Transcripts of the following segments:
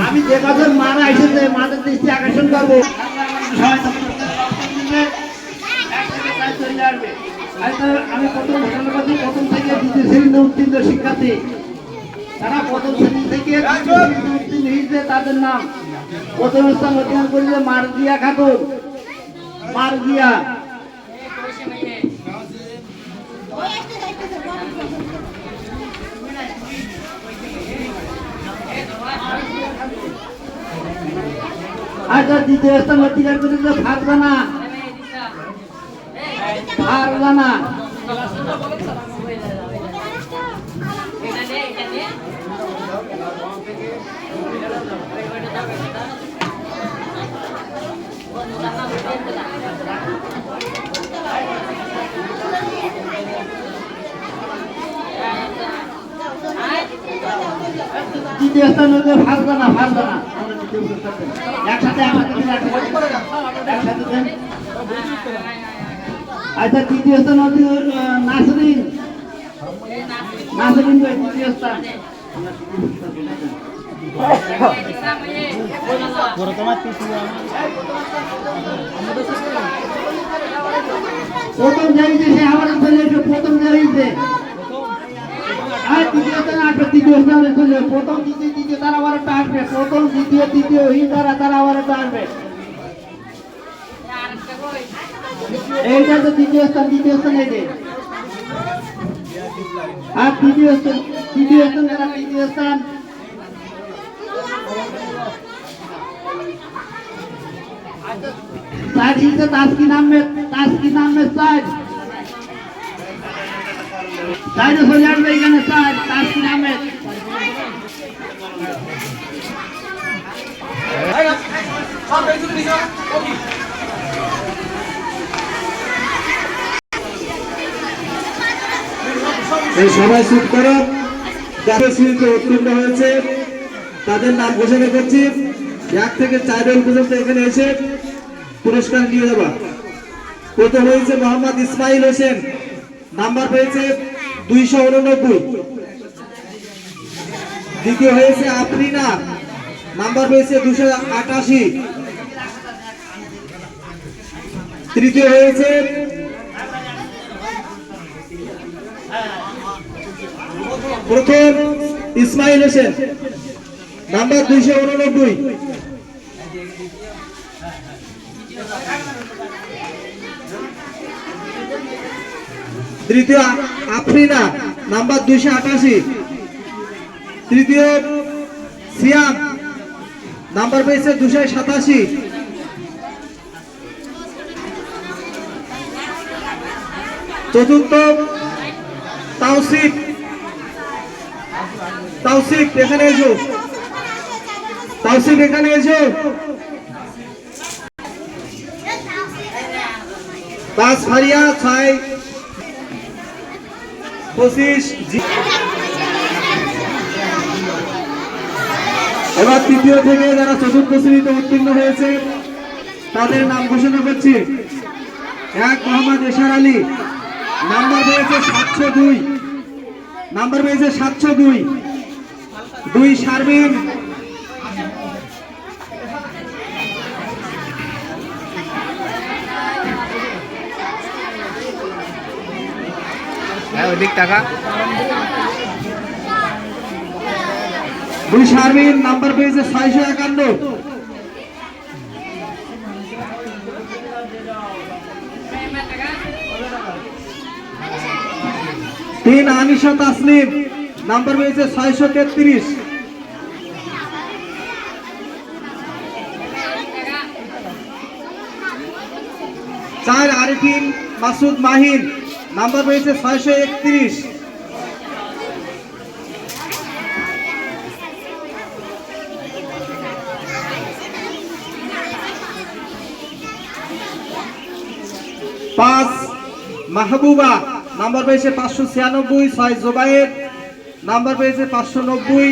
আমি যে কাজের মারা এসেছে মাদের দৃষ্টি আকর্ষণ করবো। আমি প্রথম ঘোষণা করছি প্রথম থেকে দ্বিতীয় শ্রেণীতে উত্তীর্ণ শিক্ষার্থী, তারা প্রথম শ্রেণী থেকে উত্তীর্ণ হয়েছে তাদের নাম প্রথম স্থান অধিকার করেছে মারজিয়া খাতুন। মারজিয়া আচ্ছা, দ্বিতীয় স্থান অধিকার করেছে ফারজানা। ফারজানা দ্বিতীয় স্থান হচ্ছে ফারজানা। ফারজানা একসাথে আচ্ছা, তৃতীয় স্থান হচ্ছে নাসরিন। নাসরিন তৃতীয় স্থান। প্রথম জানিয়েছে সে আমার প্রথম জানিয়েছে। আর তৃতীয় স্থানে আসবে, তৃতীয় স্থানে চলে প্রথম দ্বিতীয় তৃতীয় তারা আবার একটা আসবে। প্রথম দ্বিতীয় তৃতীয় তারা আবার একটা আসবে। এইটা তো দ্বিতীয় স্থান, দ্বিতীয় স্থান এই যে। আর তৃতীয় স্থান তৃতীয় স্থান साइड ही से तास्किन अहमेद साइड हो जाए এখানে সাইড তাসকিন আহমেদ। এই সবাই চুপ করো। যাদের সিরিজে উত্তীর্ণ হয়েছে তাদের নাম ঘোষণা করছি। 1 থেকে 4 জন পর্যন্ত এখানে এসে পুরস্কার নিয়ে যাবা। প্রথম হয়েছে মোহাম্মদ ইসমাইল হোসেন, নাম্বার পেয়েছে 289। দ্বিতীয় হয়েছে আফরিনা, নাম্বার পেয়েছে 288। তৃতীয় হয়েছে প্রথম ইসমাইল হোসেন, নাম্বার 289। তৃতীয় আফরিনা, নাম্বার 288। তৃতীয় সিয়াম, নাম্বার পেয়েছে 287। চতুর্থ তাওসিফ, তাওসিফ এখানে এসো, তাওসিফ এখানে এসো। পাঁচ ফারিয়া 6 25। এবার তৃতীয় থেকে যারা চতুর্থ শ্রেণীতে উত্তীর্ণ হয়েছে তাদের নাম ঘোষণা করছি। 1 মোহাম্মদ এশার আলী, নাম্বার পেয়েছে 702। নাম্বার পেয়েছে 702। 2 শারমিন, অধিক টাকা 2 শারমিন, নাম্বার পেয়েছে 651। 3 আনিশা তাসলিম, নাম্বার পেয়েছে 633। 4 আরিফিন মাসুদ মাহিন, নাম্বার পেয়েছে 631। 5 মাহবুবা, নাম্বার পেয়েছে 596। 6 জোবায়ের, নাম্বার পেয়েছে 590।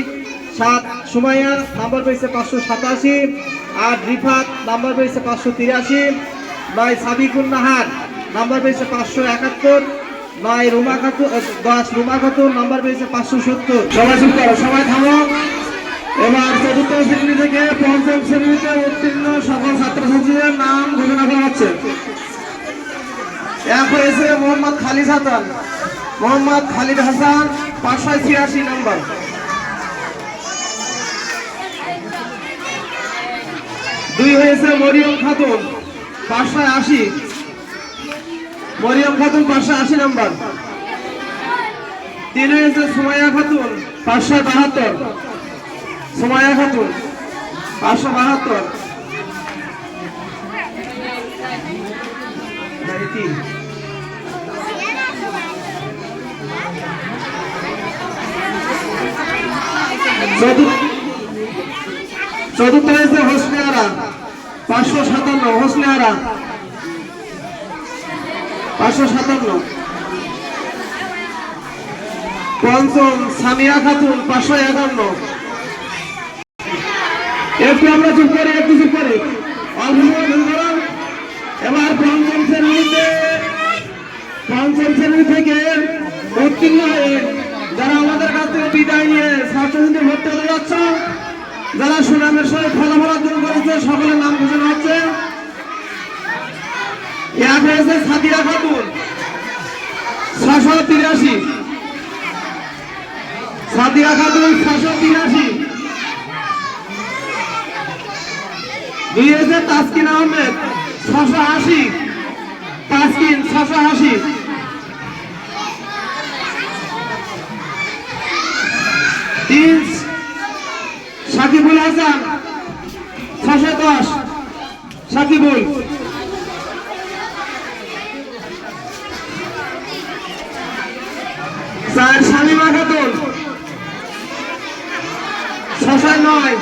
7 সুমাইয়া, নাম্বার পেয়েছে 587। 8 রিফাত, নাম্বার পেয়েছে 583। 9 সাবিকুন নাহার, নাম্বার পেয়েছে 571। 9 রুমা খাতুন, 10 রুমা খাতুন নাম্বার পেয়েছে 570। সবাই চুপ করো, সবাই থামো। এবার চতুর্থ শ্রেণী থেকে পঞ্চম শ্রেণীতে উত্তীর্ণ সকল ছাত্রছাত্রীদের নাম ঘোষণা করা হচ্ছে। এক হয়েছে মোহাম্মদ খালিদ হাসান, মোহাম্মদ খালিদ হাসান 586 নম্বর। 2 হয়েছে মরিয়ম খাতুন 580, মরিয়ম খাতুন 580 নম্বর। 3 হয়েছে সুমাইয়া খাতুন 572, সুমাইয়া খাতুন 572। 4 হয়েছে হোসনে আরা 557, হোসনে আরা 557। 5ম সামিয়া খাতুন 551। একটু আমরা চুপ করে, একটু চুপ করে এবার পঞ্চম শ্রেণী থেকে উত্তীর্ণ হয়ে যারা আমাদের কাছ থেকে বিদায় নিয়ে ছাত্রছাত্রী ভর্তি হতে যাচ্ছে, যারা সুনামের সঙ্গে ফলাফল অর্জন করেছে সকলের নাম ঘোষণা হচ্ছে। এক হয়েছে সাদিয়া খাতুন 683, সাদিয়া খাতুন 683। 2 হয়েছে তাসকিন আহমেদ 680, তাসকিন 680। 3 সাকিবুল হাসান 610, সাকিবুল। 4 শামিমা খাতুন 609,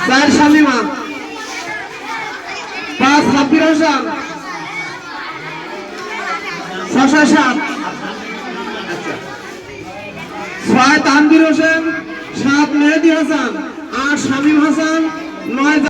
4 শামিমা। 5 সাব্বির হোসেন 607, 6 তানভীর হোসেন, 7 মেহেদি হাসান, 8 শামীম হাসান, 9